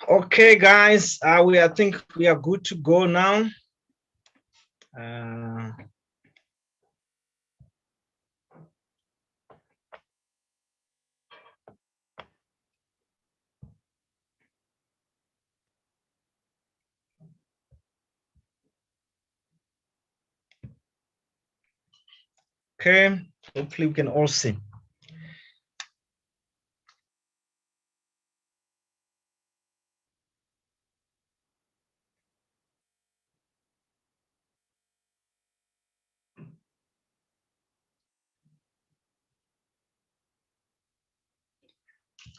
Okay, guys, I think we are good to go now. Uh, okay, hopefully we can all see.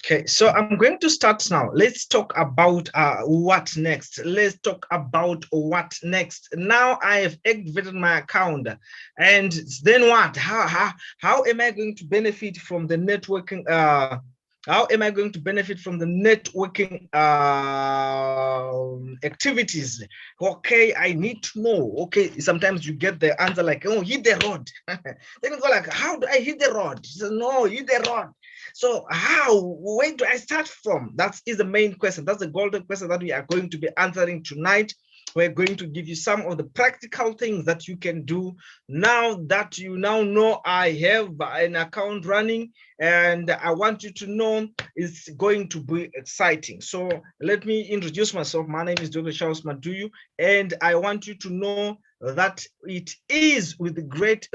Okay, so I'm going to start now. Let's talk about what next. Let's talk about what next. Now I have activated my account, and then what? How am I going to benefit from the networking? How am I going to benefit from the networking activities? Okay, I need to know. Okay, sometimes you get the answer like, "Oh, hit the road." Then you go like, "How do I hit the road?" He says, "No, hit the road." So where do I start from? That is the main question. That's the golden question that we are going to be answering tonight. We're going to give you some of the practical things that you can do now that you now know I have an account running, and I want you to know it's going to be exciting. So let me introduce myself. My name is Dr. Charles Maduyu, and I want you to know that it is with great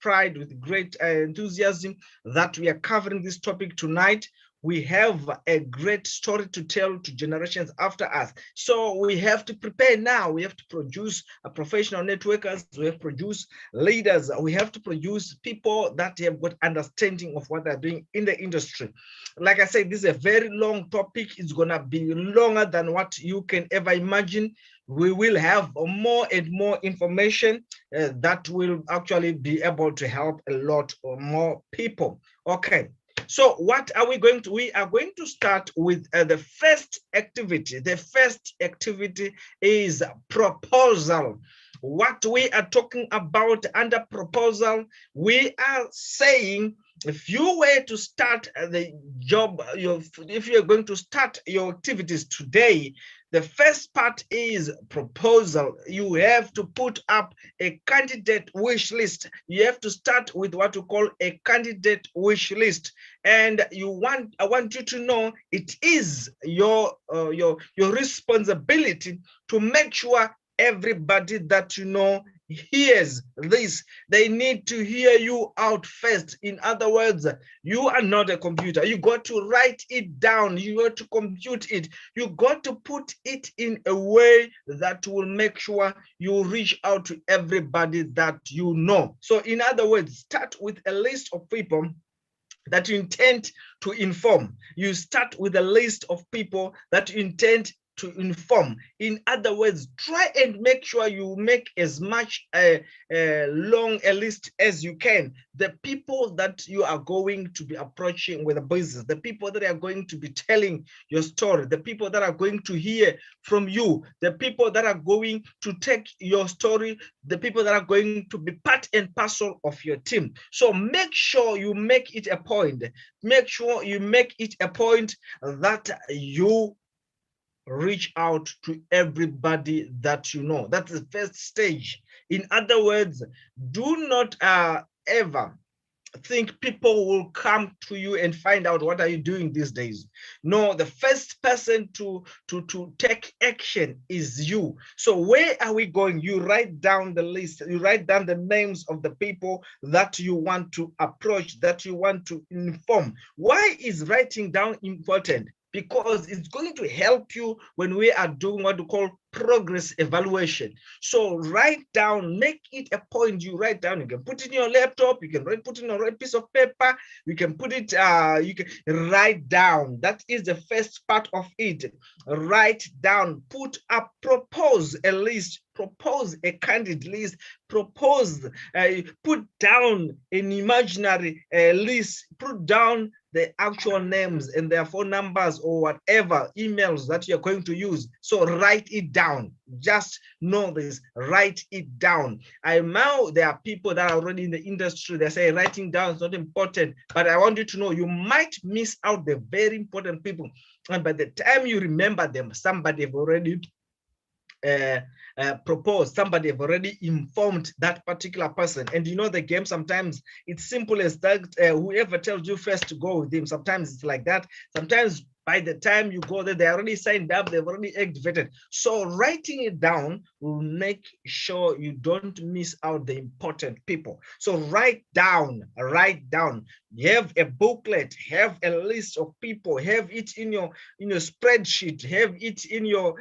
pride, with great enthusiasm that we are covering this topic tonight. We have a great story to tell to generations after us. So we have to prepare now. We have to produce professional networkers. We have to produce leaders. We have to produce people that have got understanding of what they're doing in the industry. Like I said, this is a very long topic. It's going to be longer than what you can ever imagine. We will have more and more information that will actually be able to help a lot more people. Okay, so what are we going to? We are going to start with the first activity. The first activity is proposal. What we are talking about under proposal, we are saying if you were to start the job, if you're going to start your activities today, the first part is proposal. You have to put up a candidate wish list. You have to start with what you call a candidate wish list. And I want you to know it is your responsibility to make sure everybody that you know hears this. They need to hear you out first. In other words, you are not a computer. You got to write it down. You got to compute it. You got to put it in a way that will make sure you reach out to everybody that you know. So in other words, start with a list of people that you intend to inform. You start with a list of people that you intend to inform. In other words, try and make sure you make as much long a list as you can. The people that you are going to be approaching with a business, the people that are going to be telling your story, the people that are going to hear from you, the people that are going to take your story, the people that are going to be part and parcel of your team. So make sure you make it a point. Make sure you make it a point that you reach out to everybody that you know. That's the first stage. In other words, do not ever think people will come to you and find out what are you doing these days. No, the first person to take action is you. So where are we going? You write down the list. You write down the names of the people that you want to approach, that you want to inform. Why is writing down important? Because it's going to help you when we are doing what we call progress evaluation. So write down, make it a point. You write down, you can put it in your laptop, you can put it in a red piece of paper, you can put it, you can write down. That is the first part of it. Write down, put up, propose a list, propose a candidate list, propose, put down an imaginary list, put down the actual names and their phone numbers or whatever emails that you're going to use. So write it down. Just know this, write it down. I know there are people that are already in the industry, they say writing down is not important, but I want you to know you might miss out the very important people. And by the time you remember them, somebody have already proposed, somebody have already informed that particular person. And you know the game, sometimes it's simple as that, whoever tells you first to go with him, sometimes it's like that. Sometimes by the time you go there, they're already signed up, they've already activated. So writing it down will make sure you don't miss out the important people. So write down. Have a booklet, have a list of people, have it in your spreadsheet, have it in your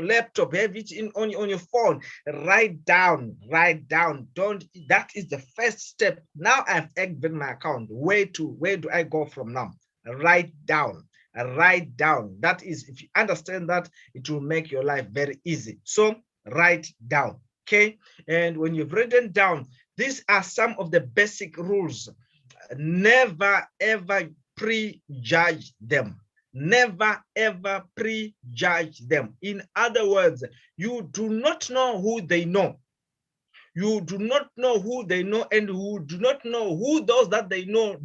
laptop, have it on your phone. Write down. Don't, that is the first step. Now I've activated my account. Where do I go from now? Write down. That is, if you understand that, it will make your life very easy. So write down. Okay. And when you've written down, these are some of the basic rules. Never ever prejudge them. Never ever prejudge them. In other words, you do not know who they know. You do not know who they know, and who do not know who those that they know,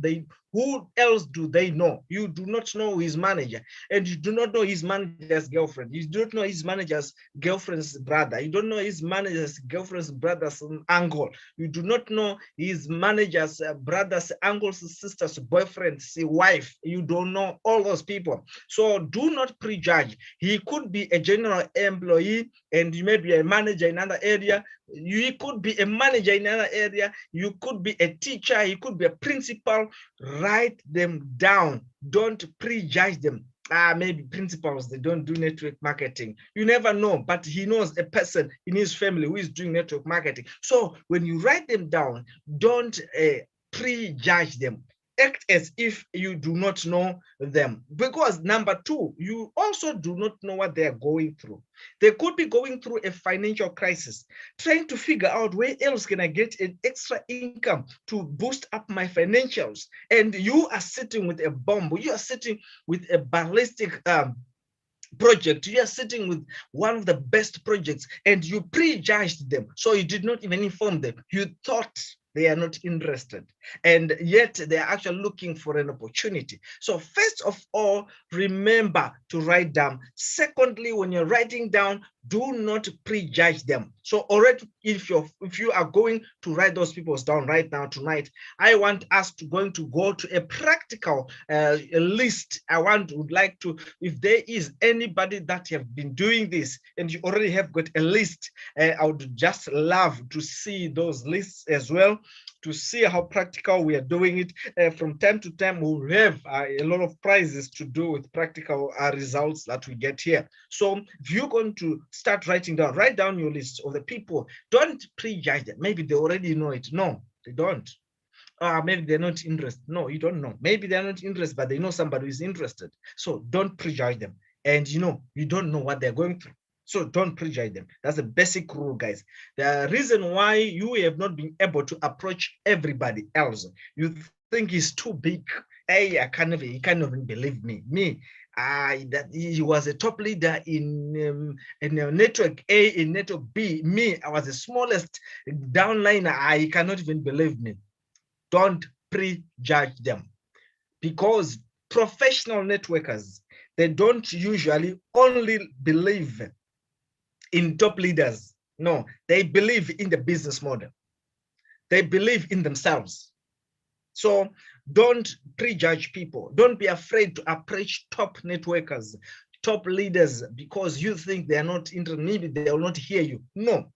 who else do they know? You do not know his manager, and you do not know his manager's girlfriend. You do not know his manager's girlfriend's brother. You don't know his manager's girlfriend's brother's uncle. You do not know his manager's brother's uncle's sister's boyfriend's wife. You don't know all those people. So do not prejudge. He could be a general employee, and you may be a manager in another area. You could be a manager in another area. You could be a teacher. You could be a principal. Write them down. Don't prejudge them. Maybe principals, they don't do network marketing. You never know, but he knows a person in his family who is doing network marketing. So when you write them down, don't prejudge them. Act as if you do not know them. Because number two, you also do not know what they are going through. They could be going through a financial crisis, trying to figure out where else can I get an extra income to boost up my financials. And you are sitting with a bomb. You are sitting with a ballistic project. You are sitting with one of the best projects, and you prejudged them. So you did not even inform them. You thought they are not interested, and yet they are actually looking for an opportunity. So first of all, remember to write down. Secondly, when you're writing down, do not prejudge them. So already, if you are going to write those people down right now tonight, I want us to go to a practical list. Would like to, if there is anybody that have been doing this and you already have got a list, I would just love to see those lists as well, to see how practical we are doing it. From time to time, we'll have a lot of prizes to do with practical results that we get here. So if you're going to start writing down, write down your list of the people. Don't prejudge them. Maybe they already know it. No, they don't. Maybe they're not interested. No, you don't know. Maybe they're not interested, but they know somebody who is interested. So don't prejudge them. And you don't know what they're going through. So don't prejudge them. That's a basic rule, guys. The reason why you have not been able to approach everybody else, you think he's too big. Hey, you can't even believe me. That he was a top leader in network A, in network B. Me, I was the smallest downliner. I cannot even believe me. Don't prejudge them, because professional networkers, they don't usually only believe in top leaders. No, they believe in the business model. They believe in themselves. So don't prejudge people. Don't be afraid to approach top networkers, top leaders, because you think they are not interested. Maybe they will not hear you. No,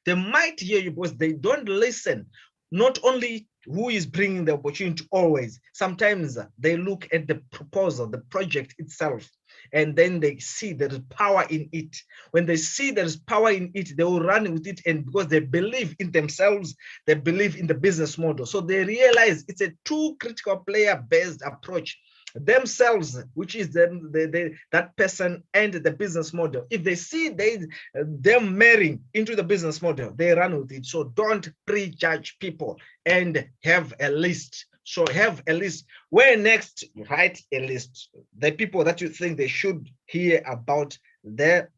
they might hear you because they don't listen. Not only who is bringing the opportunity always, sometimes they look at the proposal, the project itself, and then they see there is power in it. When they see there is power in it, they will run with it, and because they believe in themselves, they believe in the business model. So they realize it's a two critical player-based approach. Themselves, which is that person, and the business model. If they see them marrying into the business model, they run with it. So don't prejudge people, and have a list So have a list. Where next, you write a list. The people that you think they should hear about their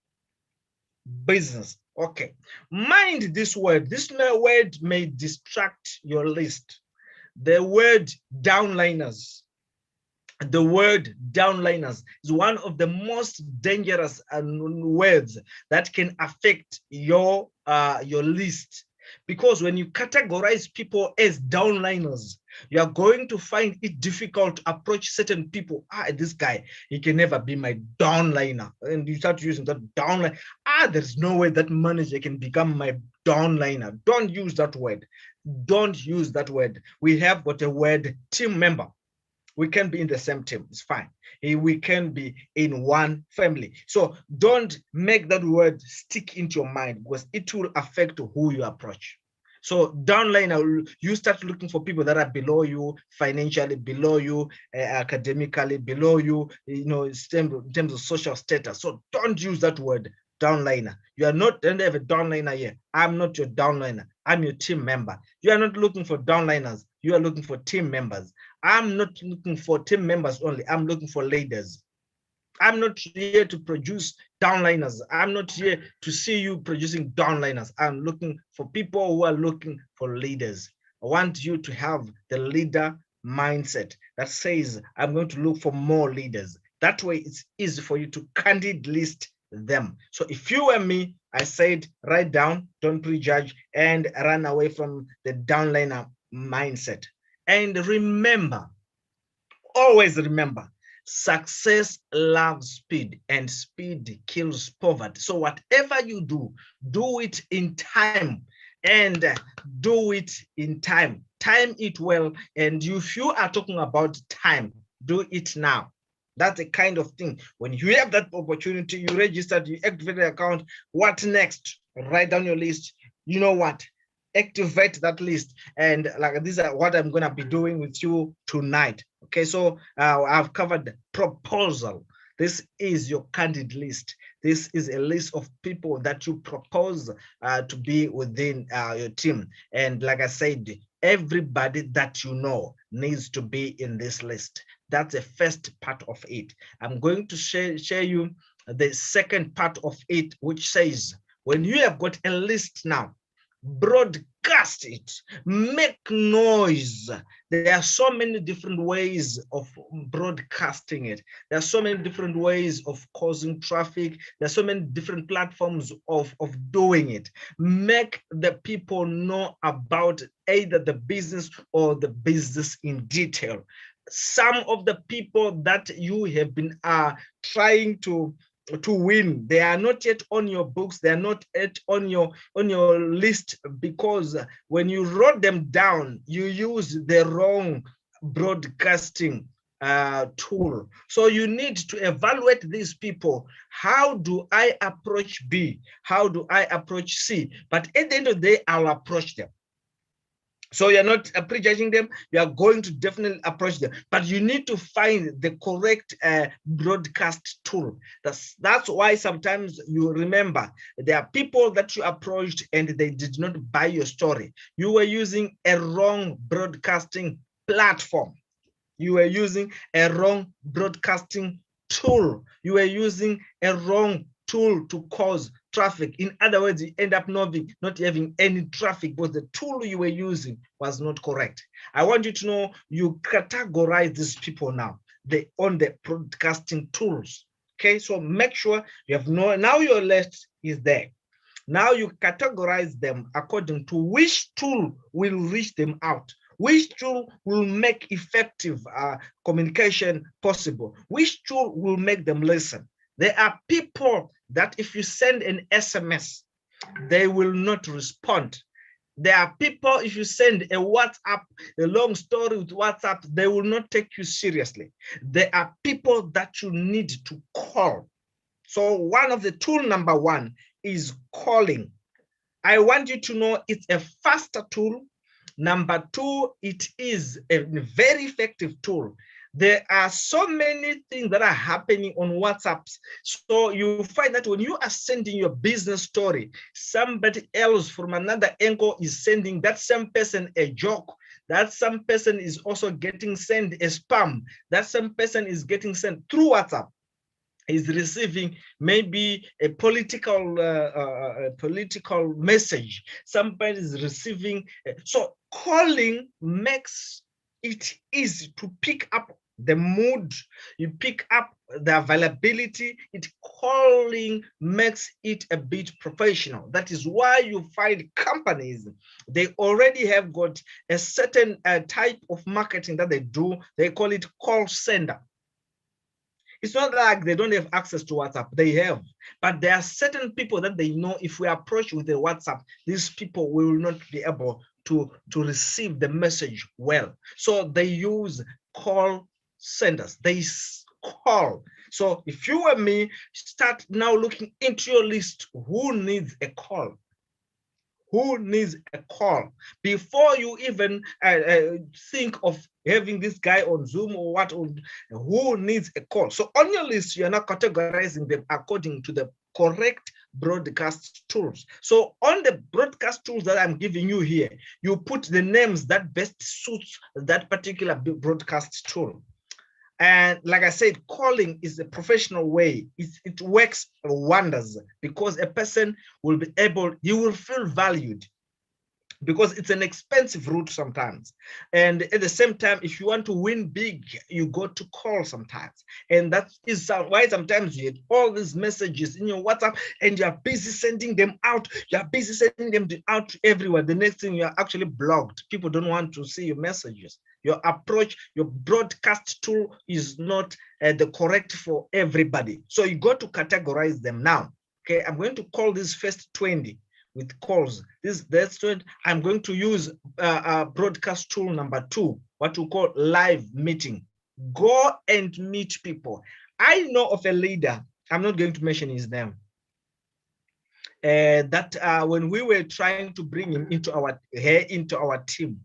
business. Okay. Mind this word. This word may distract your list. The word downliners. The word downliners is one of the most dangerous words that can affect your list, because when you categorize people as downliners, you are going to find it difficult to approach certain people. This guy, he can never be my downliner, and you start using that downline. There's no way that manager can become my downliner. Don't use that word. Don't use that word. We have got a word team member. We can be in the same team. It's fine. We can be in one family. So don't make that word stick into your mind, because it will affect who you approach. So downline, you start looking for people that are below you financially, below you academically, below you, in terms of social status. So don't use that word downliner. You are not, don't have a downliner here. I'm not your downliner. I'm your team member. You are not looking for downliners. You are looking for team members. I'm not looking for team members only. I'm looking for leaders. I'm not here to produce downliners. I'm not here to see you producing downliners. I'm looking for people who are looking for leaders. I want you to have the leader mindset that says, I'm going to look for more leaders. That way it's easy for you to candid list them. So if you were me, I said, write down, don't prejudge, and run away from the downliner mindset. And remember, always remember, success loves speed, and speed kills poverty. So whatever you do, do it in time, and do it in time. Time it well. And if you are talking about time, do it now. That's the kind of thing. When you have that opportunity, you registered, you activate the account. What next? Write down your list. You know what? Activate that list. And like, these are what I'm going to be doing with you tonight. Okay, so I've covered the proposal. This is your candid list. This is a list of people that you propose to be within your team. And like I said, everybody that you know needs to be in this list. That's the first part of it. I'm going to share you the second part of it, which says, when you have got a list now, broadcast it, make noise. There are so many different ways of broadcasting it. There are so many different ways of causing traffic. There are so many different platforms of doing it. Make the people know about either the business or the business in detail. Some of the people that you have been trying to win, they are not yet on your books. They are not yet on your list, because when you wrote them down, you use the wrong broadcasting tool. So you need to evaluate these people. How do I approach B? How do I approach C? But at the end of the day, I'll approach them. So you're not prejudging them. You are going to definitely approach them, but you need to find the correct broadcast tool. That's why sometimes you remember there are people that you approached and they did not buy your story. You were using a wrong broadcasting platform. You were using a wrong broadcasting tool. You were using a wrong tool to cause traffic. In other words, you end up not having any traffic because the tool you were using was not correct. I want you to know you categorize these people now on the broadcasting tools. Okay, so make sure you have now your list is there. Now you categorize them according to which tool will reach them out. Which tool will make effective communication possible? Which tool will make them listen? There are people that if you send an SMS, they will not respond. There are people, if you send a WhatsApp, a long story with WhatsApp, they will not take you seriously. There are people that you need to call. So one of the tool number one is calling. I want you to know it's a faster tool. Number two, it is a very effective tool. There are so many things that are happening on WhatsApp. So you find that when you are sending your business story, somebody else from another angle is sending that same person a joke. That some person is also getting sent a spam. That some person is getting sent through WhatsApp, is receiving maybe a political message. Somebody is receiving. So calling makes it easy to pick up the mood, you pick up the availability. Calling makes it a bit professional. That is why you find companies, they already have got a certain type of marketing that they do. They call it call center. It's not like they don't have access to WhatsApp. They have, but there are certain people that they know if we approach with the WhatsApp, these people will not be able to receive the message well. So they use call centers. They call. So if you and me, start now looking into your list, who needs a call? Who needs a call? Before you even think of having this guy on Zoom or what, who needs a call? So on your list, you're not categorizing them according to the correct broadcast tools. So on the broadcast tools that I'm giving you here, you put the names that best suits that particular broadcast tool. And like I said, calling is a professional way. It works wonders because a person will be able, he will feel valued, because it's an expensive route sometimes. And at the same time, if you want to win big, you go to call sometimes. And that is why sometimes you get all these messages in your WhatsApp and you're busy sending them out. You're busy sending them out to everyone. The next thing, you're actually blocked. People don't want to see your messages. Your approach, your broadcast tool is not the correct for everybody. So you got to categorize them now. Okay, I'm going to call this first 20 with calls. That's what I'm going to use broadcast tool number 2, what we call live meeting. Go and meet people. I know of a leader, I'm not going to mention his name, that when we were trying to bring him into our team,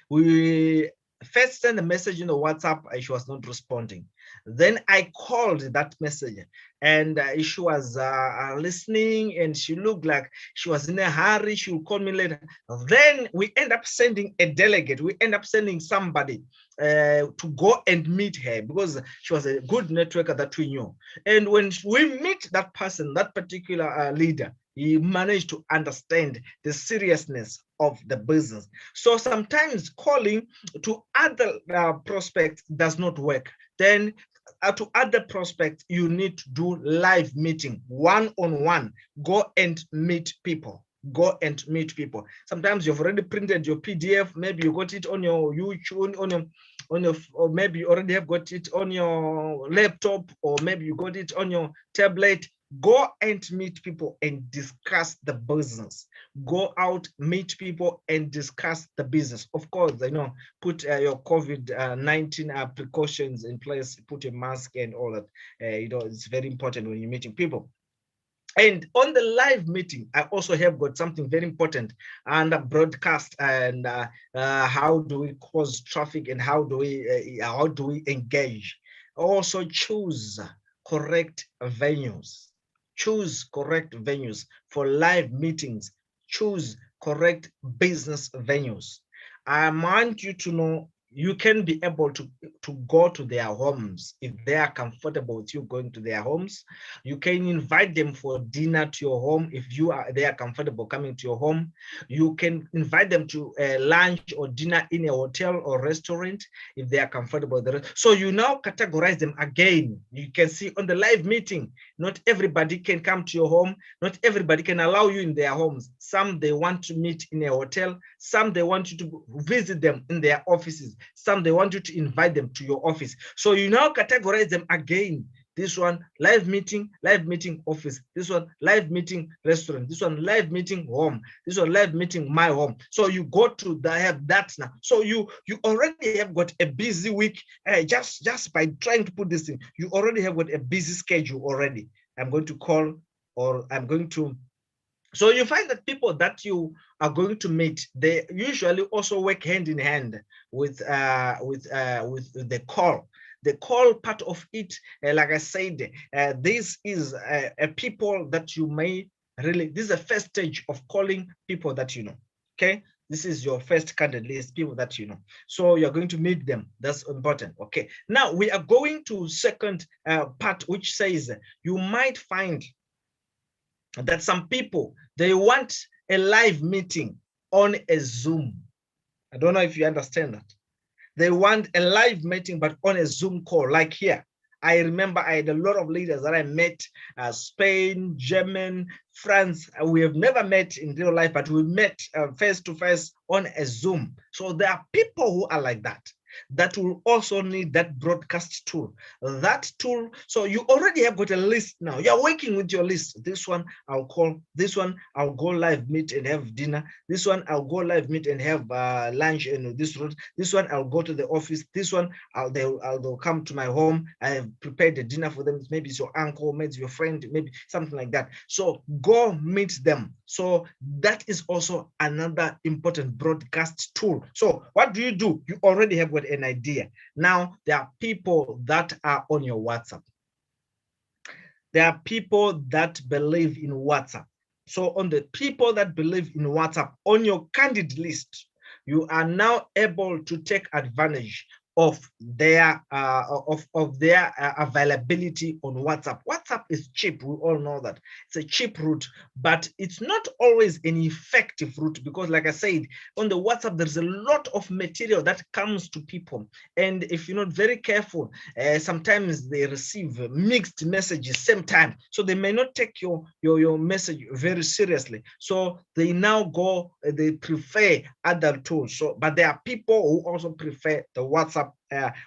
we first sent a message in the WhatsApp, she was not responding. Then I called that messenger, and she was listening, and she looked like she was in a hurry. She will call me later. Then we end up sending a delegate. We end up sending somebody to go and meet her, because she was a good networker that we knew. And when we meet that person, that particular leader, he managed to understand the seriousness of the business. So sometimes calling to other prospects does not work. Then to other prospects, you need to do live meeting, one-on-one. Go and meet people. Go and meet people. Sometimes you've already printed your PDF. Maybe you got it on your YouTube, or maybe you already have got it on your laptop, or maybe you got it on your tablet. Go and meet people and discuss the business. Go out, meet people and discuss the business. Of course, put your COVID-19 precautions in place, put a mask and all that. It's very important when you're meeting people. And on the live meeting, I also have got something very important under broadcast, and how do we cause traffic, and how do we engage. Also choose correct venues. Choose correct venues for live meetings. Choose correct business venues. I want you to know you can be able to go to their homes if they are comfortable with you going to their homes. You can invite them for dinner to your home if they are comfortable coming to your home. You can invite them to lunch or dinner in a hotel or restaurant if they are comfortable there. So you now categorize them again. You can see on the live meeting, not everybody can come to your home. Not everybody can allow you in their homes. Some they want to meet in a hotel. Some they want you to visit them in their offices. Some they want you to invite them to your office. So you now categorize them again. This one, live meeting office. This one, live meeting restaurant. This one, live meeting home. This one, live meeting my home. So you go to have that now. So you already have got a busy week. Just by trying to put this thing, you already have got a busy schedule already. I'm going to call, or I'm going to. So you find that people that you are going to meet, they usually also work hand in hand with the call. The call part of it, like I said, this is a people that you may really. This is the first stage of calling people that you know. Okay, This is your first candidate list, people that you know. So you're going to meet them. That's important. Okay. Now we are going to second part, which says you might find that some people, they want a live meeting on a Zoom. I don't know if you understand that. They want a live meeting, but on a Zoom call, like here. I remember I had a lot of leaders that I met, Spain, German, France. We have never met in real life, but we met face to face on a Zoom. So there are people who are like that. That will also need that broadcast tool. That tool, so you already have got a list now. You're working with your list. This one I'll call. This one I'll go live meet and have dinner. This one I'll go live meet and have lunch in this road. This one I'll go to the office. This one they'll come to my home. I have prepared a dinner for them. Maybe it's your uncle, maybe it's your friend, maybe something like that. So go meet them. So that is also another important broadcast tool. So what do? You already have got an idea. Now there are people that are on your WhatsApp. There are people that believe in WhatsApp. So on the people that believe in WhatsApp, on your candidate list, you are now able to take advantage of their availability on WhatsApp. WhatsApp is cheap. We all know that it's a cheap route, but it's not always an effective route because, like I said, on the WhatsApp there's a lot of material that comes to people, and if you're not very careful, sometimes they receive mixed messages same time, so they may not take your message very seriously. So they now go, they prefer other tools. So, but there are people who also prefer the WhatsApp.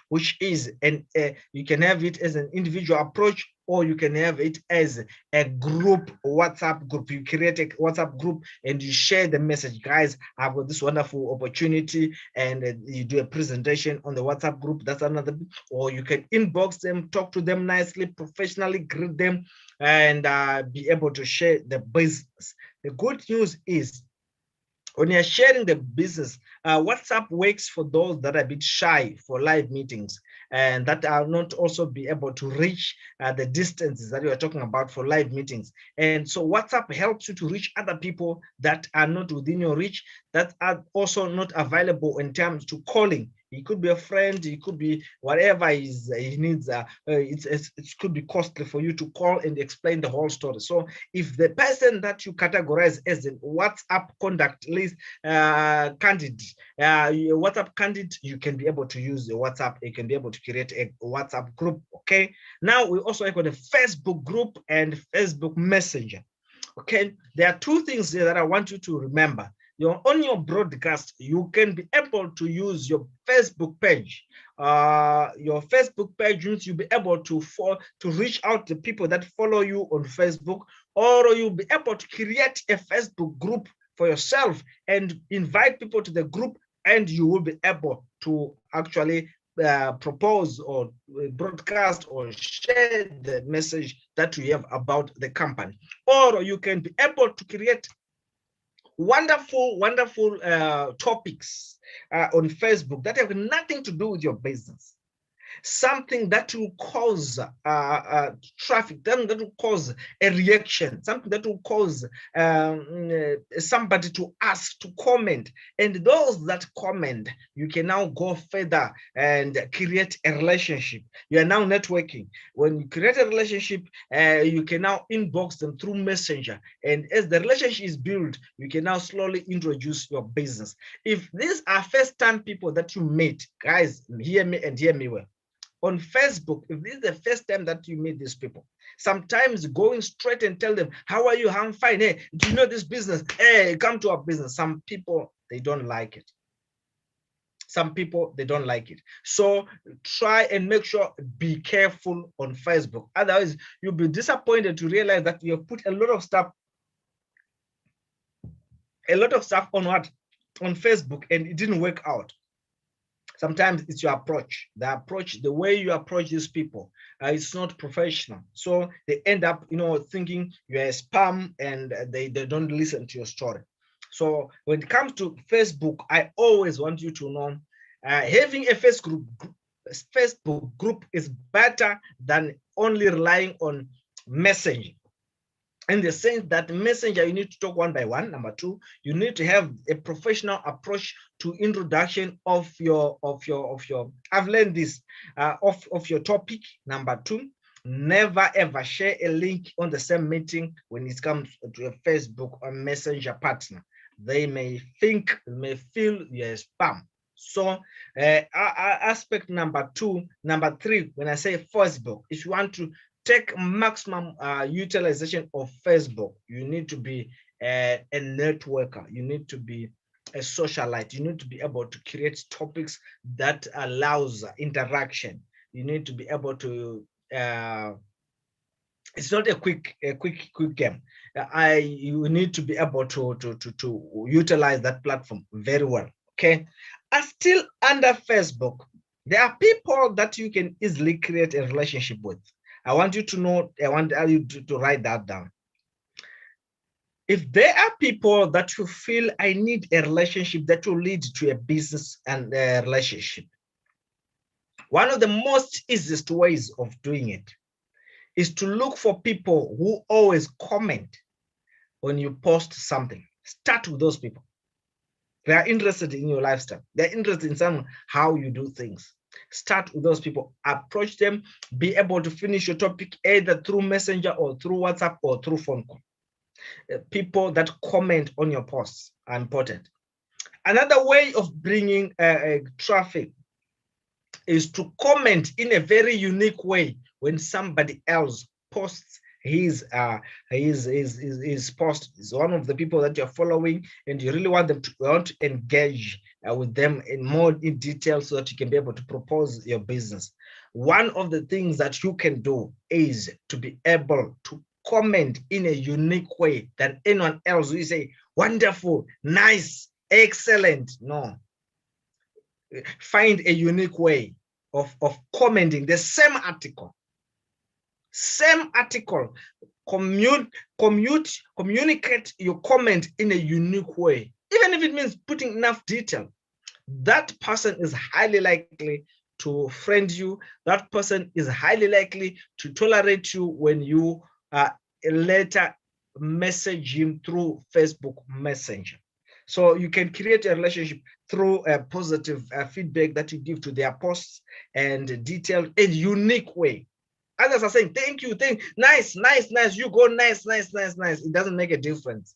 Which is you can have it as an individual approach, or you can have it as a group WhatsApp group. You create a WhatsApp group and you share the message. Guys, I've got this wonderful opportunity, and you do a presentation on the WhatsApp group. That's another. Or you can inbox them, talk to them nicely, professionally, greet them, and be able to share the business. The good news is, when you're sharing the business, WhatsApp works for those that are a bit shy for live meetings and that are not also be able to reach the distances that you are talking about for live meetings. And so WhatsApp helps you to reach other people that are not within your reach, that are also not available in terms to calling. He could be a friend, he could be whatever he needs. It could be costly for you to call and explain the whole story. So if the person that you categorize as a WhatsApp contact list candidate, WhatsApp candidate, you can be able to use the WhatsApp. You can be able to create a WhatsApp group. Okay. Now we also have got a Facebook group and Facebook Messenger. Okay. There are two things there that I want you to remember. On your broadcast, you can be able to use your Facebook page. Your Facebook page means you'll be able to reach out to people that follow you on Facebook, or you'll be able to create a Facebook group for yourself and invite people to the group, and you will be able to actually propose or broadcast or share the message that you have about the company. Or you can be able to create wonderful topics on Facebook that have nothing to do with your business. Something that will cause traffic, then that will cause a reaction, something that will cause somebody to ask, to comment. And those that comment, you can now go further and create a relationship. You are now networking. When you create a relationship, you can now inbox them through Messenger. And as the relationship is built, you can now slowly introduce your business. If these are first-time people that you meet, guys, hear me and hear me well. On Facebook, if this is the first time that you meet these people, sometimes going straight and tell them, how are you? I'm fine. Hey, do you know this business? Hey, come to our business. Some people, they don't like it. Some people, they don't like it. So try and make sure, be careful on Facebook. Otherwise, you'll be disappointed to realize that you have put a lot of stuff on what? On Facebook, and it didn't work out. Sometimes it's your approach, the way you approach these people. It's not professional. So they end up, thinking you're a spam, and they don't listen to your story. So when it comes to Facebook, I always want you to know, having a Facebook group is better than only relying on messaging. in the sense that Messenger, you need to talk one by one. Number two, you need to have a professional approach to introduction of your I've learned this of your topic. Number two, never ever share a link on the same meeting when it comes to a Facebook or Messenger partner. They may feel you're a spam. So aspect number two, number three, when I say Facebook, if you want to take maximum utilization of Facebook, you need to be a networker. You need to be a socialite. You need to be able to create topics that allows interaction. You need to be able to. It's not a quick game. You need to be able to utilize that platform very well. Okay, still under Facebook, there are people that you can easily create a relationship with. I want you to know, I want you to write that down. If there are people that you feel I need a relationship that will lead to a business and a relationship, one of the most easiest ways of doing it is to look for people who always comment when you post something. Start with those people. They are interested in your lifestyle. They're interested in how you do things. Start with those people, approach them, be able to finish your topic either through Messenger or through WhatsApp or through phone call. People that comment on your posts are important. Another way of bringing traffic is to comment in a very unique way when somebody else posts his post. Is one of the people that you're following and you really want them to engage with them in more in detail so that you can be able to propose your business. One of the things that you can do is to be able to comment in a unique way than anyone else. You say wonderful, nice, excellent. No, find a unique way of commenting the same article. Communicate your comment in a unique way, even if it means putting enough detail. That person is highly likely to friend you. That person is highly likely to tolerate you when you later message him through Facebook Messenger. So you can create a relationship through a positive feedback that you give to their posts and detailed and unique way. Others are saying, thank you, nice, you go nice. It doesn't make a difference.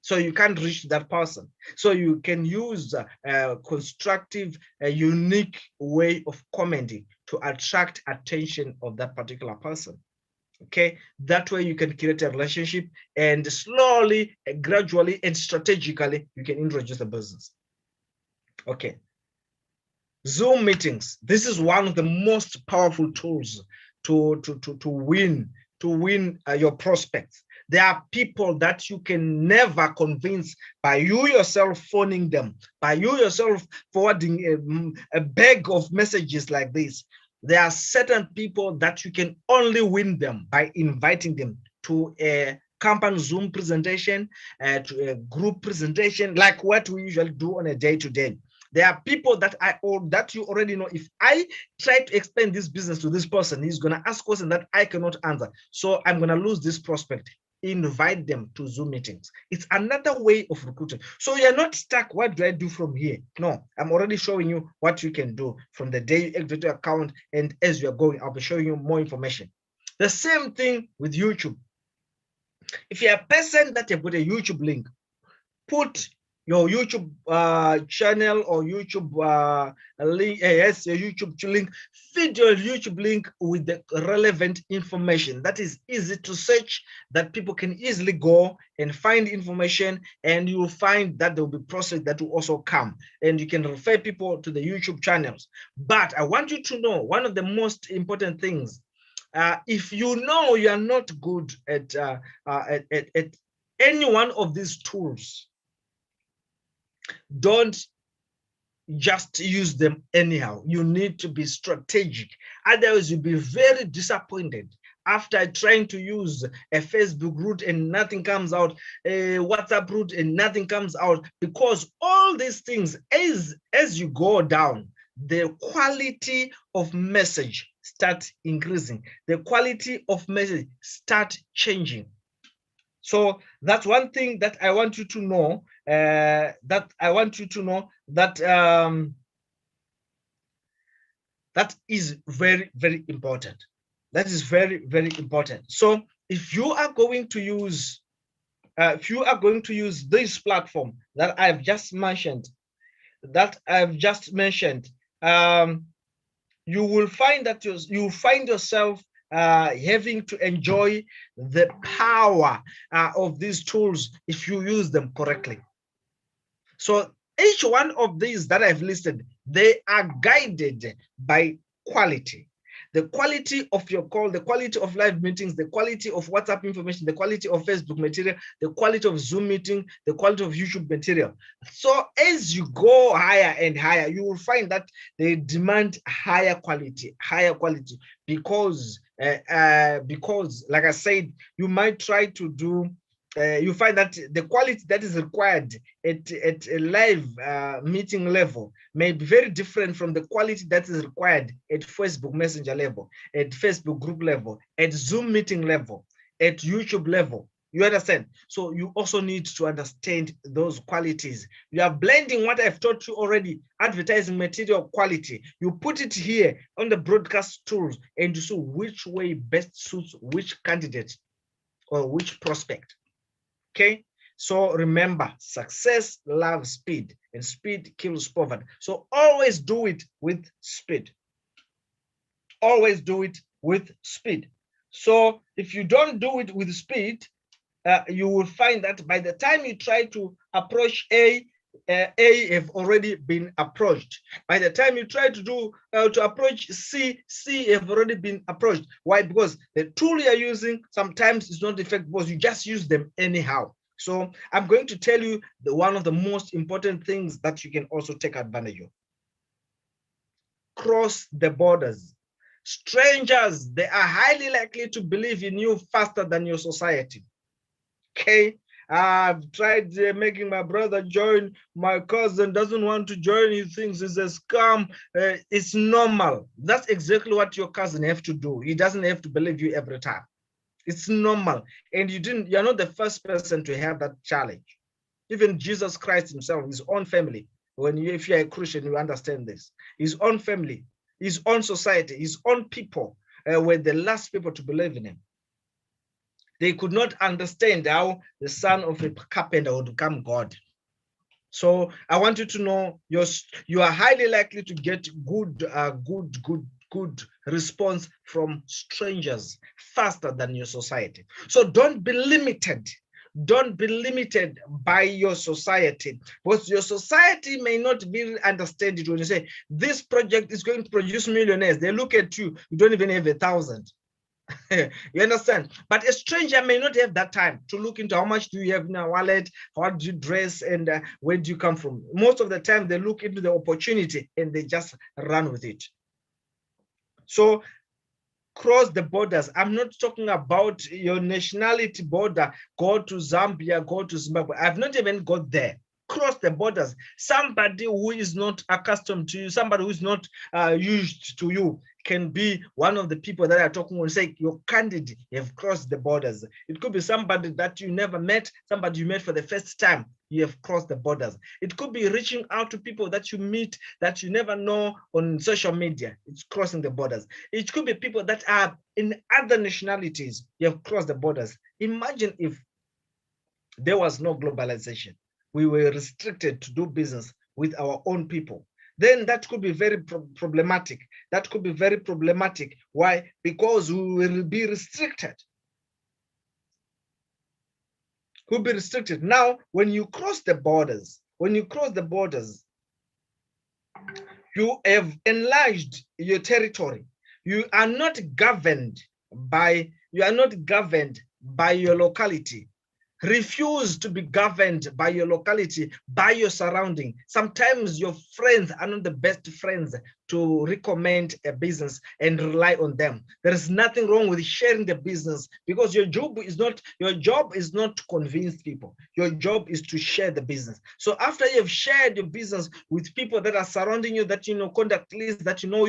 So you can't reach that person. So you can use a constructive, a unique way of commenting to attract attention of that particular person. Okay, that way you can create a relationship and slowly, gradually, and strategically, you can introduce the business. Okay. Zoom meetings. This is one of the most powerful tools to win your prospects. There are people that you can never convince by you yourself phoning them, by you yourself forwarding a bag of messages like this. There are certain people that you can only win them by inviting them to a company Zoom presentation, to a group presentation, like what we usually do on a day-to-day. There are people that you already know. If I try to explain this business to this person, he's going to ask questions that I cannot answer. So I'm going to lose this prospect. Invite them to Zoom meetings. It's another way of recruiting. So you're not stuck. What do I do from here? No, I'm already showing you what you can do from the day you exit your account. And as you're going, I'll be showing you more information. The same thing with YouTube. If you're a person that you've got a YouTube link, put your YouTube channel or YouTube link, yes, your YouTube link, feed your YouTube link with the relevant information that is easy to search, that people can easily go and find information, and you will find that there will be prospects that will also come, and you can refer people to the YouTube channels. But I want you to know one of the most important things. If you know you are not good at any one of these tools, don't just use them anyhow. You need to be strategic. Otherwise, you'll be very disappointed after trying to use a Facebook route and nothing comes out, a WhatsApp route and nothing comes out, because all these things, as you go down, the quality of message start increasing. The quality of message start changing. So that's one thing that I want you to know. That is very, very important. That is very, very important. So if you are going to use this platform that I've just mentioned, you will find that you find yourself having to enjoy the power of these tools if you use them correctly. So each one of these that I've listed, they are guided by quality. The quality of your call, the quality of live meetings, the quality of WhatsApp information, the quality of Facebook material, the quality of Zoom meeting, the quality of YouTube material. So as you go higher and higher, you will find that they demand higher quality, because like I said, you might try to do you find that the quality that is required at a live meeting level may be very different from the quality that is required at Facebook Messenger level, at Facebook group level, at Zoom meeting level, at YouTube level. You understand? So you also need to understand those qualities. You are blending what I've taught you already, advertising material quality. You put it here on the broadcast tools and you see which way best suits which candidate or which prospect. Okay, so remember, success loves speed and speed kills poverty. So always do it with speed. Always do it with speed. So if you don't do it with speed, you will find that by the time you try to approach A have already been approached. By the time you try to approach C have already been approached. Why? Because the tool you're using sometimes is not effective because you just use them anyhow. So I'm going to tell you one of the most important things that you can also take advantage of. Cross the borders. Strangers, they are highly likely to believe in you faster than your society. Okay, I've tried making my brother join. My cousin doesn't want to join. He thinks it's a scam. It's normal. That's exactly what your cousin have to do. He doesn't have to believe you every time. It's normal. And you're not the first person to have that challenge. Even Jesus Christ himself, his own family, if you're a Christian, you understand this. His own family, his own society, his own people were the last people to believe in him. They could not understand how the son of a carpenter would become God. So I want you to know you are highly likely to get good response from strangers faster than your society. So don't be limited. Don't be limited by your society, because your society may not really understand it when you say this project is going to produce millionaires. They look at you, you don't even have 1,000. You understand? But a stranger may not have that time to look into how much do you have in a wallet, how do you dress, and where do you come from. Most of the time, they look into the opportunity and they just run with it. So cross the borders. I'm not talking about your nationality border. Go to Zambia, go to Zimbabwe. I've not even got there. Cross the borders. Somebody who is not accustomed to you, somebody who is not used to you, can be one of the people that are talking when say your candidate have crossed the borders. It could be somebody that you never met, somebody you met for the first time. You have crossed the borders. It could be reaching out to people that you meet that you never know on social media. It's crossing the borders. It could be people that are in other nationalities. You have crossed the borders. Imagine if there was no globalization. We were restricted to do business with our own people. Then that could be very problematic. That could be very problematic. Why? Because we will be restricted. We'll be restricted. Now, when you cross the borders, you have enlarged your territory. You are not governed by your locality. Refuse to be governed by your locality, by your surrounding. Sometimes your friends are not the best friends to recommend a business and rely on them. There is nothing wrong with sharing the business, because your job is not to convince people. Your job is to share the business. So after you've shared your business with people that are surrounding you, that contact list, that you know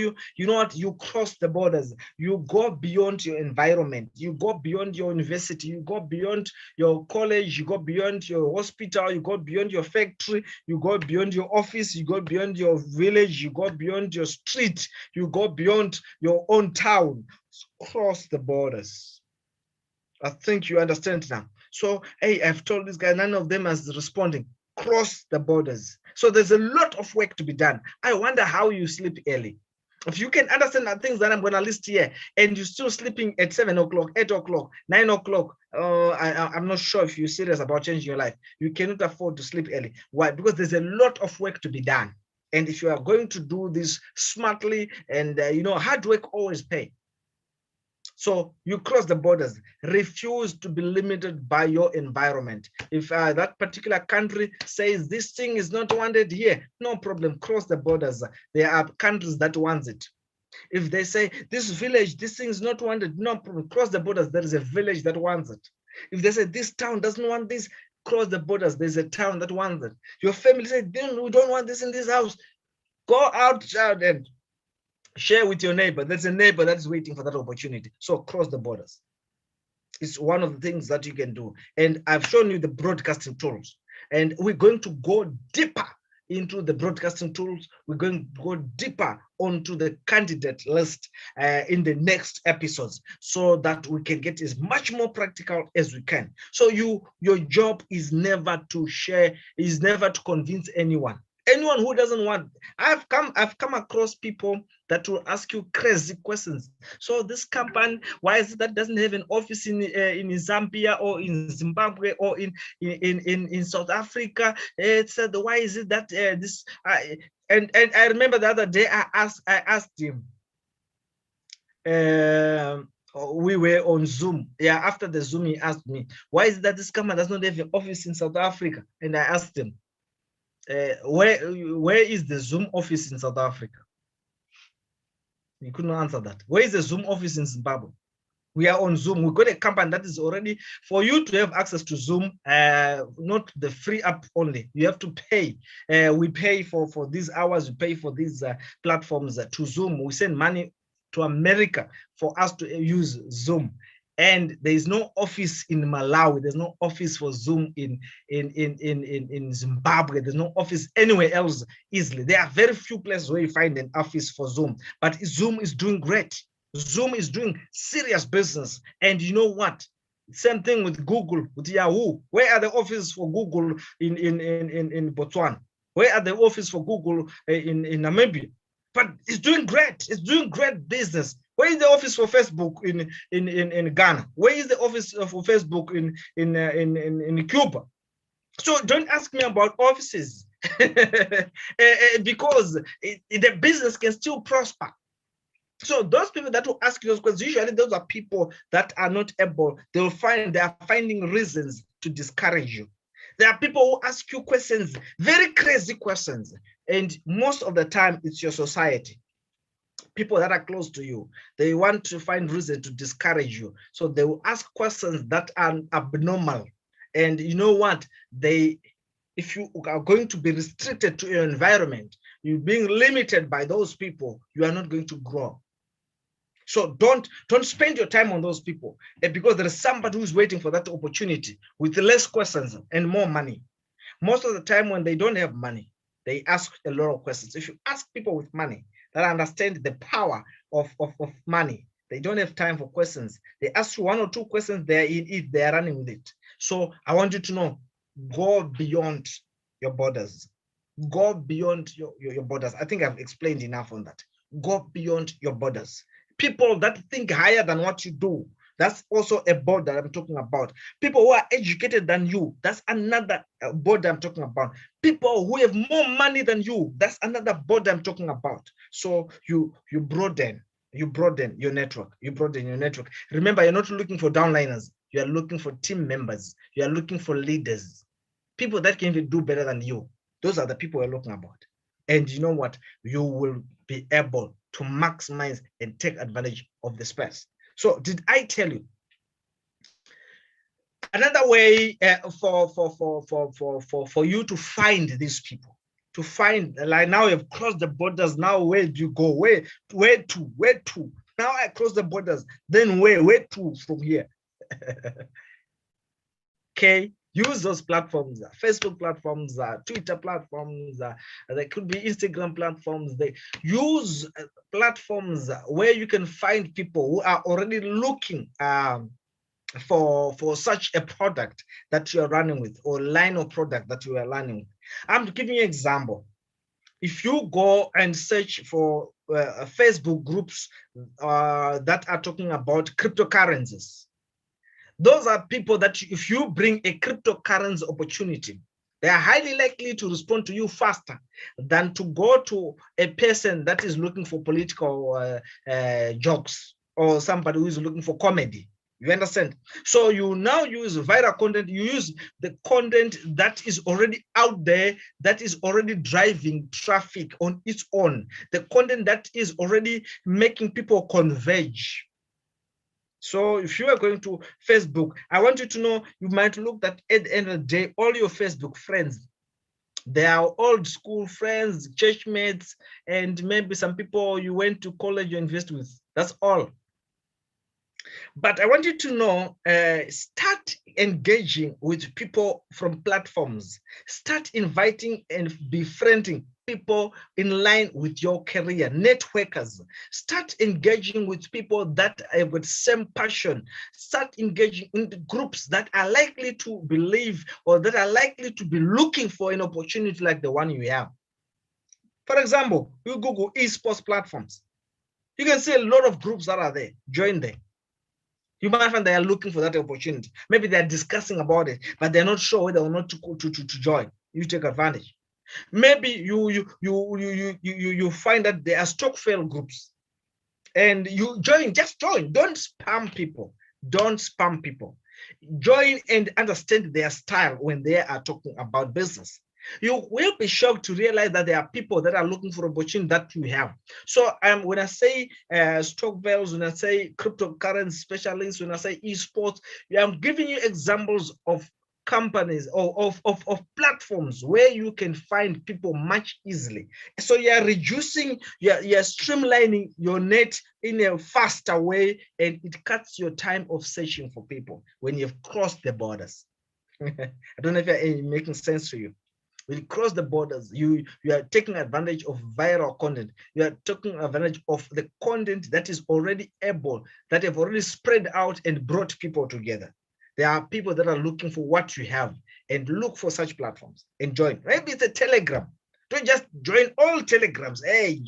what, you cross the borders. You go beyond your environment. You go beyond your university. You go beyond your college. You go beyond your hospital. You go beyond your factory. You go beyond your office. You go beyond your village. You go beyond your street. You go beyond your own town. Cross the borders. I think you understand now. So, hey, I've told this guy, none of them is responding. Cross the borders. So there's a lot of work to be done. I wonder how you sleep early. If you can understand the things that I'm going to list here, and you're still sleeping at 7 o'clock, 8 o'clock, 9 o'clock, I'm not sure if you're serious about changing your life. You cannot afford to sleep early. Why? Because there's a lot of work to be done. And if you are going to do this smartly, and hard work always pays. So you cross the borders. Refuse to be limited by your environment. If that particular country says this thing is not wanted here, no problem, cross the borders. There are countries that want it. If they say this village, this thing is not wanted, no problem, cross the borders. There is a village that wants it. If they say this town doesn't want this, cross the borders. There's a town that wants it. Your family say, we don't want this in this house. Go out and share with your neighbor. There's a neighbor that's waiting for that opportunity. So cross the borders. It's one of the things that you can do. And I've shown you the broadcasting tools. And we're going to go deeper into the broadcasting tools. We're going to go deeper onto the candidate list in the next episodes, so that we can get as much more practical as we can. So your job is never to share, is never to convince anyone. Anyone who doesn't want, I've come across people that will ask you crazy questions. So this company, why is it that doesn't have an office in Zambia or in Zimbabwe or in South Africa? It said, why is it that this? And I remember the other day I asked him. We were on Zoom. Yeah, after the Zoom, he asked me, why is it that this company does not have an office in South Africa? And I asked him, where is the Zoom office in South Africa? He couldn't answer that. Where is the Zoom office in Zimbabwe? We are on Zoom. We've got a company that is already, for you to have access to Zoom, not the free app only. You have to pay. We pay for these hours. We pay for these platforms to Zoom. We send money to America for us to use Zoom. And there is no office in Malawi. There's no office for Zoom in Zimbabwe. There's no office anywhere else easily. There are very few places where you find an office for Zoom. But Zoom is doing great. Zoom is doing serious business. And you know what? Same thing with Google, with Yahoo. Where are the offices for Google in Botswana? Where are the offices for Google in Namibia? But it's doing great. It's doing great business. Where is the office for Facebook in Ghana? Where is the office for Facebook in Cuba? So don't ask me about offices because the business can still prosper. So those people that will ask you those questions, usually those are people that are not able. They are finding reasons to discourage you. There are people who ask you questions, very crazy questions, and most of the time it's your society. People that are close to you, they want to find reason to discourage you. So they will ask questions that are abnormal. And you know what? If you are going to be restricted to your environment, you're being limited by those people, you are not going to grow. So don't spend your time on those people, because there is somebody who's waiting for that opportunity with less questions and more money. Most of the time when they don't have money, they ask a lot of questions. If you ask people with money that understand the power of money, they don't have time for questions. They ask you one or two questions, they're in it, they're running with it. So I want you to know, go beyond your borders. Go beyond your borders. I think I've explained enough on that. Go beyond your borders. People that think higher than what you do, that's also a border I'm talking about. People who are educated than you, that's another border I'm talking about. People who have more money than you, that's another border I'm talking about. So you broaden your network. You broaden your network. Remember, you're not looking for downliners. You are looking for team members. You are looking for leaders. People that can even do better than you. Those are the people we're looking about. And you know what? You will be able to maximize and take advantage of the space. So did I tell you? Another way for you to find these people, to find, like, now you've crossed the borders. Now where do you go? Where to? Now I cross the borders. Then where to from here? Okay, use those platforms, Facebook platforms, Twitter platforms, they could be Instagram platforms. They use platforms where you can find people who are already looking for such a product that you are running with, or line of product that you are running with. I'm giving you an example. If you go and search for Facebook groups that are talking about cryptocurrencies, those are people that if you bring a cryptocurrency opportunity, they are highly likely to respond to you faster than to go to a person that is looking for political jokes, or somebody who is looking for comedy. You understand? So you now use viral content. You use the content that is already out there, that is already driving traffic on its own, the content that is already making people converge. So if you are going to Facebook, I want you to know, you might look that at the end of the day, all your Facebook friends, they are old school friends, church mates, and maybe some people you went to college or university with. That's all. But I want you to know, start engaging with people from platforms. Start inviting and befriending people in line with your career, networkers. Start engaging with people that have the same passion. Start engaging in the groups that are likely to believe, or that are likely to be looking for an opportunity like the one you have. For example, you Google esports platforms. You can see a lot of groups that are there. Join them. You might find they are looking for that opportunity. Maybe they're discussing about it, but they're not sure whether or not to join. You take advantage. Maybe you find that there are stock fail groups, and you join. Just join. Don't spam people. Don't spam people. Join and understand their style when they are talking about business. You will be shocked to realize that there are people that are looking for opportunity that you have. So when I say stock values, when I say cryptocurrency specialists, when I say esports, I'm giving you examples of companies, or of platforms where you can find people much easily. So you're reducing, you're streamlining your net in a faster way, and it cuts your time of searching for people when you've crossed the borders. I don't know if you're making sense to you. When you cross the borders, you are taking advantage of viral content. You are taking advantage of the content that is already able, that have already spread out and brought people together. There are people that are looking for what you have, and look for such platforms and join. Maybe it's a Telegram. Don't just join all Telegrams. Hey,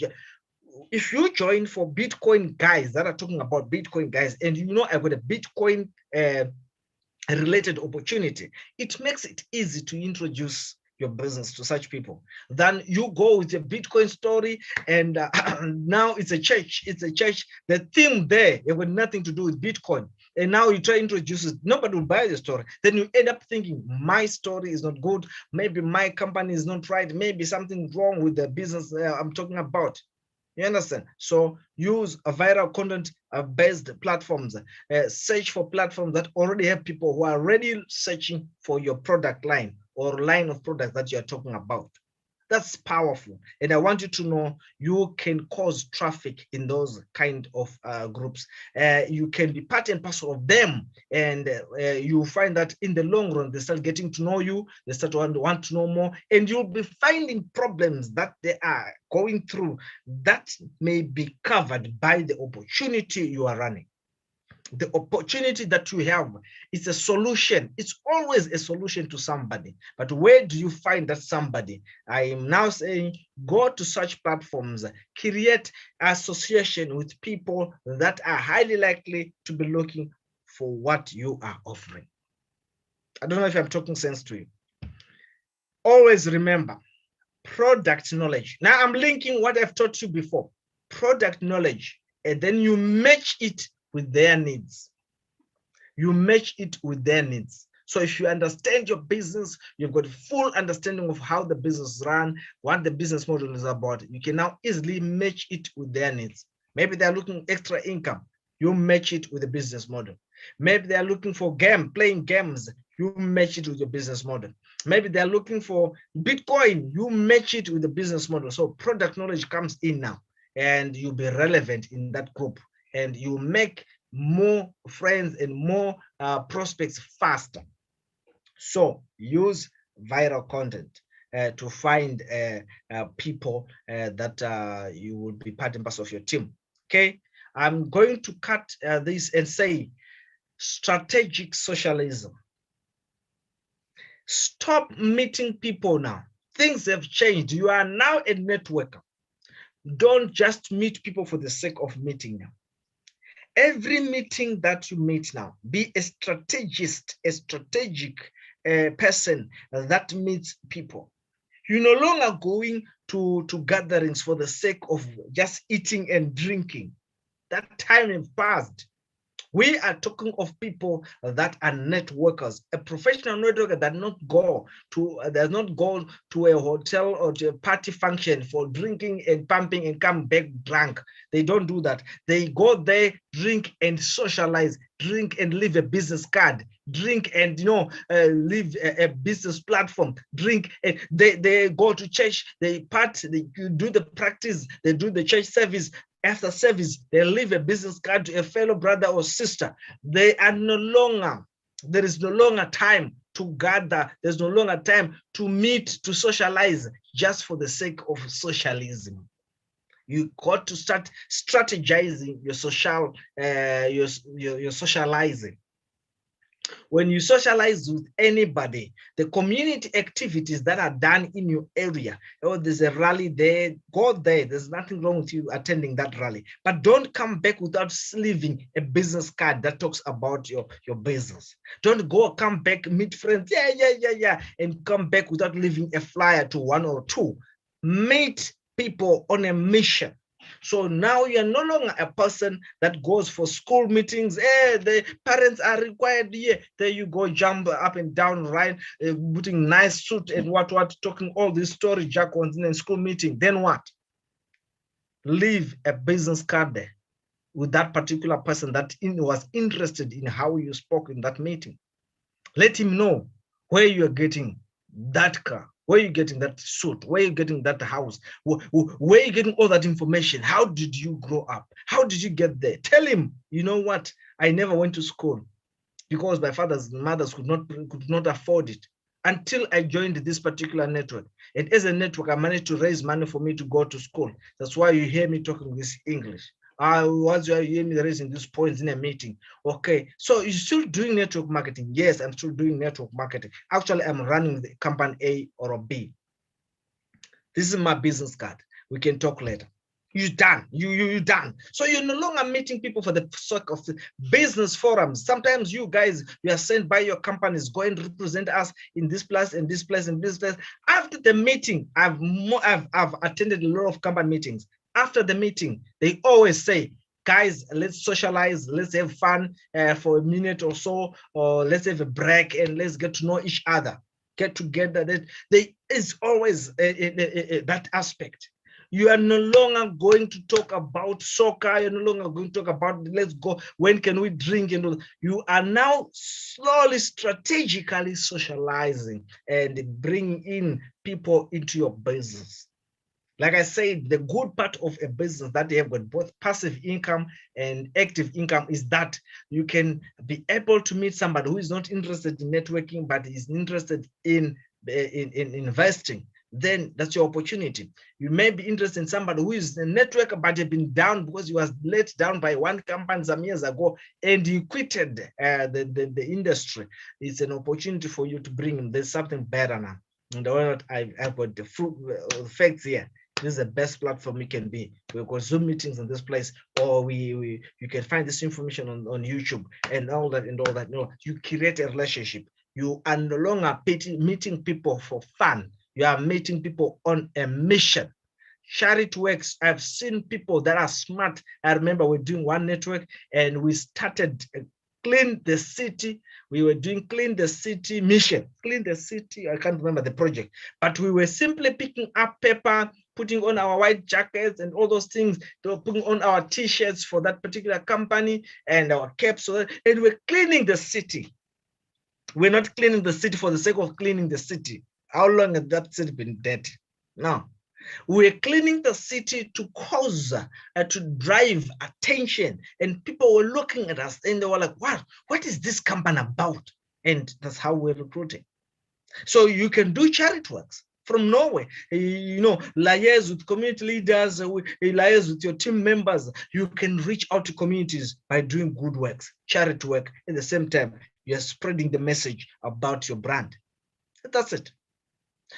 if you join for Bitcoin guys that are talking about Bitcoin guys, and you know I've got a Bitcoin related opportunity, it makes it easy to introduce your business to such people. Then you go with a Bitcoin story, and now it's a church. The theme there, it got nothing to do with Bitcoin. And now you try to introduce it, nobody will buy the story. Then you end up thinking, my story is not good. Maybe my company is not right. Maybe something wrong with the business I'm talking about. You understand? So use a viral content based platforms. Search for platforms that already have people who are already searching for your product line, or line of products that you're talking about. That's powerful. And I want you to know, you can cause traffic in those kind of groups. You can be part and parcel of them. And you find that in the long run, they start getting to know you. They start to want to know more. And you'll be finding problems that they are going through that may be covered by the opportunity you are running. The opportunity that you have is a solution. It's always a solution to somebody. But where do you find that somebody? I am now saying, go to such platforms, create association with people that are highly likely to be looking for what you are offering. I don't know if I'm talking sense to you. Always remember, product knowledge. Now I'm linking what I've taught you before. Product knowledge, and then you match it with their needs. You match it with their needs. So if you understand your business, you've got full understanding of how the business is run, what the business model is about, you can now easily match it with their needs. Maybe they're looking extra income, you match it with the business model. Maybe they're looking for playing games, you match it with your business model. Maybe they're looking for Bitcoin, you match it with the business model. So product knowledge comes in now, and you'll be relevant in that group, and you make more friends and more prospects faster. So use viral content to find people that you will be part and parcel of your team. Okay, I'm going to cut this and say strategic socialism. Stop meeting people now. Things have changed. You are now a networker. Don't just meet people for the sake of meeting them. Every meeting that you meet now, be a strategist, a strategic person that meets people. You're no longer going to gatherings for the sake of just eating and drinking. That time has passed. We are talking of people that are networkers. A professional networker does not go to a hotel or to a party function for drinking and pumping and come back drunk. They don't do that. They go there, drink and socialize, drink and leave a business card, drink and leave a business platform, drink and they go to church, they do the practice, they do the church service. After service, they leave a business card to a fellow brother or sister. There is no longer time to gather. There's no longer time to meet, to socialize just for the sake of socialism. You got to start strategizing your socializing. When you socialize with anybody, the community activities that are done in your area, or there's a rally there, go there. There's nothing wrong with you attending that rally, but don't come back without leaving a business card that talks about your business. Don't come back, meet friends, and come back without leaving a flyer to one or two. Meet people on a mission. So now you're no longer a person that goes for school meetings. The parents are required here. There you go, jump up and down, right? Putting nice suit and what, talking all this story jargons in a school meeting. Then what? Leave a business card there with that particular person that was interested in how you spoke in that meeting. Let him know where you're getting that car, where you getting that suit, where you getting that house, where you getting all that information. How did you grow up? How did you get there? Tell him, you know what? I never went to school because my fathers and mothers could not afford it until I joined this particular network. And as a network, I managed to raise money for me to go to school. That's why you hear me talking this English. Once you hear me raising these points in a meeting. Okay, so you're still doing network marketing? Yes, I'm still doing network marketing. Actually, I'm running the company A or a B. This is my business card. We can talk later. You're done. You're done. So you're no longer meeting people for the sake of the business forums. Sometimes you guys, you are sent by your companies, go and represent us in this place and this place and this place. After the meeting, I've attended a lot of company meetings. After the meeting, they always say, guys, let's socialize, let's have fun for a minute or so, or let's have a break and let's get to know each other, get together. There is always that aspect. You are no longer going to talk about soccer. You're no longer going to talk about, let's go, when can we drink? And you are now slowly, strategically socializing and bringing in people into your business. Like I said, the good part of a business that you have got both passive income and active income is that you can be able to meet somebody who is not interested in networking, but is interested in investing. Then that's your opportunity. You may be interested in somebody who is a networker, but you've been down because you was let down by one company some years ago and you quitted the industry. It's an opportunity for you to bring in. There's something better now. And I've got the facts here. This is the best platform we can be. We've got Zoom meetings in this place, or you can find this information on YouTube and all that and all that. No, you create a relationship. You are no longer meeting people for fun. You are meeting people on a mission. Charity works. I've seen people that are smart. I remember we're doing one network and we started clean the city. We were doing clean the city mission, clean the city. I can't remember the project, but we were simply picking up paper, putting on our white jackets and all those things, putting on our t-shirts for that particular company and our caps, and we're cleaning the city. We're not cleaning the city for the sake of cleaning the city. How long has that city been dead? No. We're cleaning the city to cause, to drive attention. And people were looking at us and they were like, wow, what is this company about? And that's how we're recruiting. So you can do charity works from nowhere, liaise with community leaders, liaise with your team members. You can reach out to communities by doing good works, charity work. At the same time, you're spreading the message about your brand. That's it.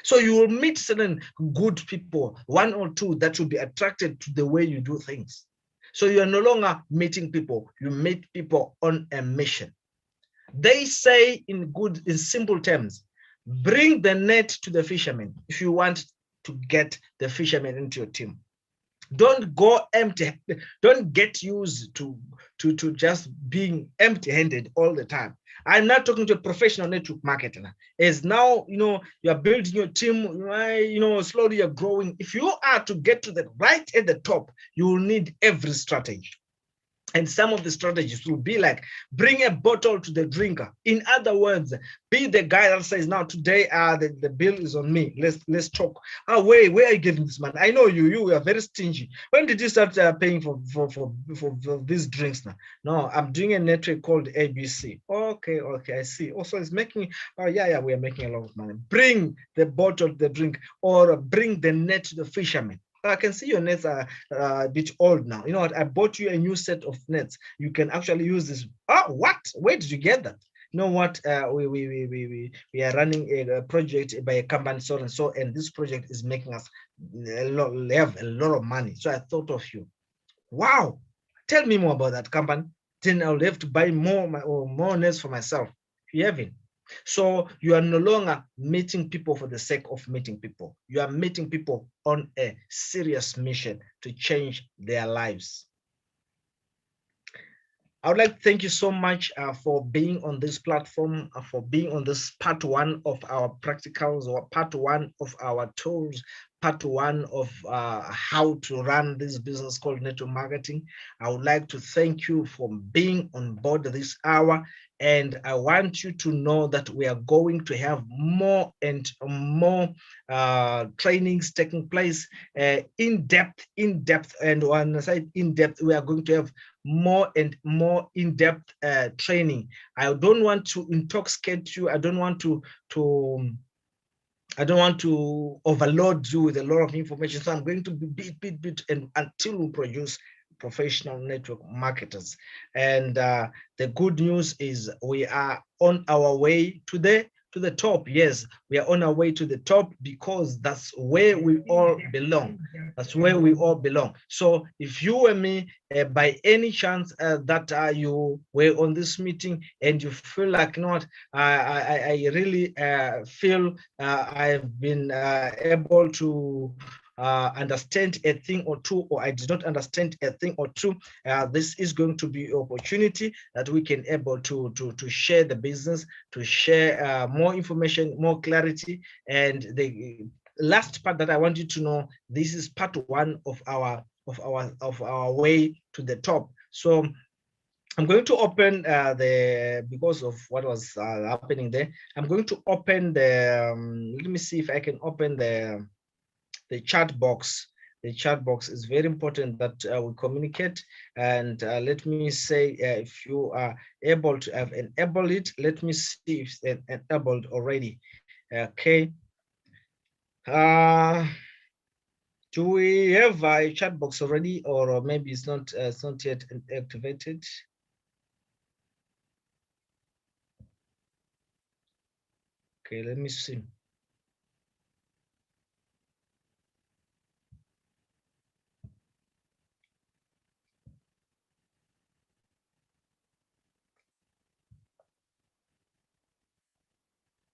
So you will meet certain good people, one or two that will be attracted to the way you do things. So you are no longer meeting people, you meet people on a mission. They say in simple terms, bring the net to the fishermen if you want to get the fishermen into your team. Don't go empty. Don't get used to just being empty-handed all the time. I'm not talking to a professional network marketer. As now, you are building your team, slowly you're growing. If you are to get to the right at the top, you will need every strategy. And some of the strategies will be like, bring a bottle to the drinker. In other words, be the guy that says, now today the bill is on me. Let's talk. Wait, where are you getting this money? I know you are very stingy. When did you start paying for these drinks now? No, I'm doing a network called ABC. Okay, I see. Also, it's making, yeah, we are making a lot of money. Bring the bottle to the drink, or bring the net to the fishermen. I can see your nets are a bit old now. You know what? I bought you a new set of nets. You can actually use this. Oh, what? Where did you get that? You know what? We are running a project by a company, so and so, and this project is making us have a lot of money. So I thought of you. Wow! Tell me more about that company. Then I'll have to buy more nets for myself. You haven't. So you are no longer meeting people for the sake of meeting people. You are meeting people on a serious mission to change their lives. I would like to thank you so much for being on this platform, for being on this part one of our practicals, or part one of our tools, part one of how to run this business called network marketing. I would like to thank you for being on board this hour. And I want you to know that we are going to have more and more trainings taking place, in depth. And when I say in depth, we are going to have more and more in-depth training. I don't want to intoxicate you. I don't want to overload you with a lot of information. So I'm going to be bit and until we produce professional network marketers. And the good news is we are on our way to the top. Yes, we are on our way to the top, because that's where we all belong. That's where we all belong. So if you and me, by any chance that you were on this meeting and you feel like, you know what, I really feel I've been able to understand a thing or two, or I did not understand a thing or two, this is going to be an opportunity that we can able to share the business, to share more information, more clarity. And the last part that I want you to know, this is part one of our way to the top. So I'm going to open because of what was happening there, I'm going to open the, let me see if I can open the chat box. The chat box is very important that we communicate. And let me say, if you are able to have enabled it, let me see if it's enabled already. Okay. Do we have a chat box already, or maybe it's not yet activated? Okay, let me see.